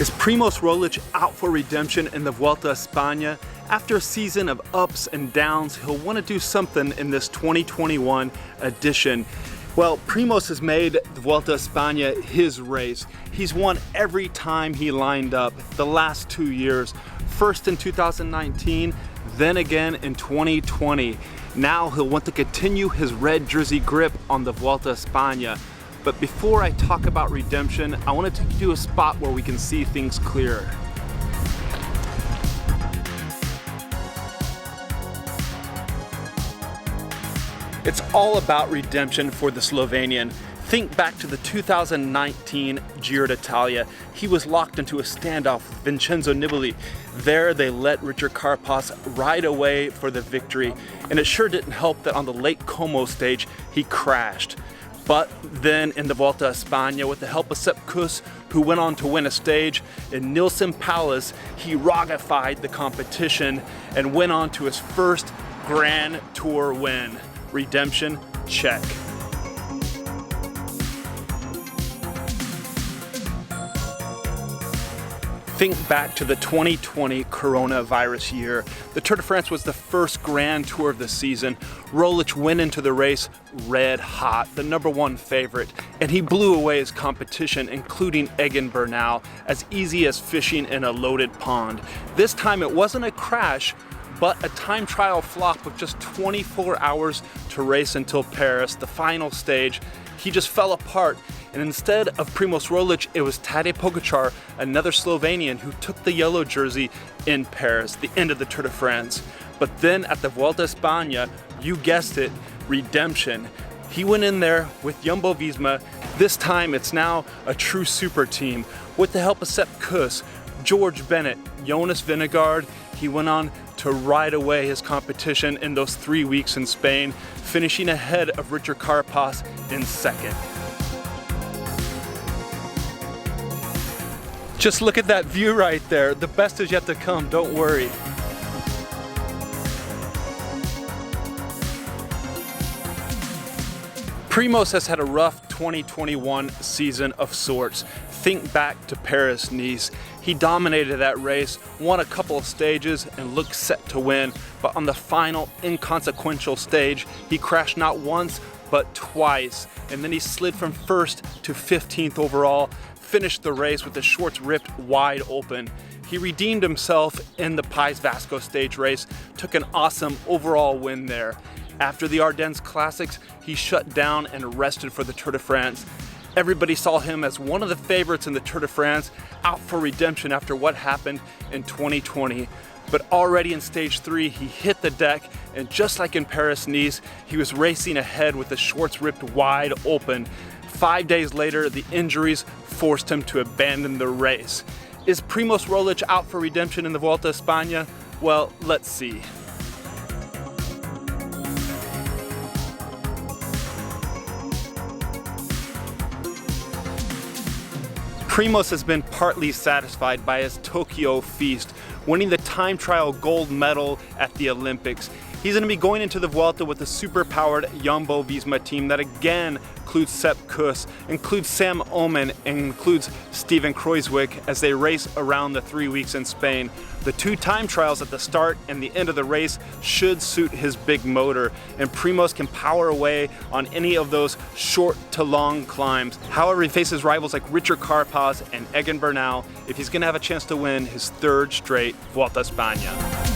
Is Primoz Roglic out for redemption in the Vuelta a España? After a season of ups and downs, he'll want to do something in this 2021 edition. Well, Primoz has made the Vuelta a España his race. He's won every time he lined up the last 2 years. First in 2019, then again in 2020. Now he'll want to continue his red jersey grip on the Vuelta a España. But before I talk about redemption, I want to take you to a spot where we can see things clearer. It's all about redemption for the Slovenian. Think back to the 2019 Giro d'Italia. He was locked into a standoff with Vincenzo Nibali. There they let Richard Carapaz ride away for the victory. And it sure didn't help that on the Lake Como stage, he crashed. But then in the Vuelta a España, with the help of Sepp Kuss, who went on to win a stage, in Nilsen Palace, he rogified the competition and went on to his first Grand Tour win. Redemption, check. Think back to the 2020 coronavirus year. The Tour de France was the first Grand Tour of the season. Roglic went into the race red hot, the #1 favorite, and he blew away his competition, including Egan Bernal, as easy as fishing in a loaded pond. This time it wasn't a crash, but a time trial flop with just 24 hours to race until Paris, the final stage. He just fell apart, and instead of Primoz Roglic, it was Tadej Pogačar, another Slovenian, who took the yellow jersey in Paris, the end of the Tour de France. But then at the Vuelta a España, you guessed it, redemption. He went in there with Jumbo-Visma. This time it's now a true super team. With the help of Sepp Kuss, George Bennett, Jonas Vingegaard, he went on to ride away his competition in those 3 weeks in Spain, finishing ahead of Richard Carapaz in second. Just look at that view right there. The best is yet to come, don't worry. Primoz has had a rough 2021 season of sorts. Think back to Paris-Nice. He dominated that race, won a couple of stages, and looked set to win. But on the final inconsequential stage, he crashed not once, but twice. And then he slid from first to 15th overall, finished the race with the shorts ripped wide open. He redeemed himself in the País Vasco stage race, took an awesome overall win there. After the Ardennes Classics, he shut down and rested for the Tour de France. Everybody saw him as one of the favorites in the Tour de France, out for redemption after what happened in 2020. But already in stage 3, he hit the deck, and just like in Paris-Nice, he was racing ahead with the shorts ripped wide open. 5 days later, the injuries forced him to abandon the race. Is Primoz Roglic out for redemption in the Vuelta a España? Well, let's see. Primoz has been partly satisfied by his Tokyo feast, winning the time trial gold medal at the Olympics. He's going to be going into the Vuelta with a super-powered Jumbo-Visma team that again includes Sepp Kuss, includes Sam Oomen, and includes Steven Kruijswijk as they race around the 3 weeks in Spain. The 2 time trials at the start and the end of the race should suit his big motor, and Primoz can power away on any of those short to long climbs. However, he faces rivals like Richard Carapaz and Egan Bernal if he's going to have a chance to win his 3rd straight Vuelta a España.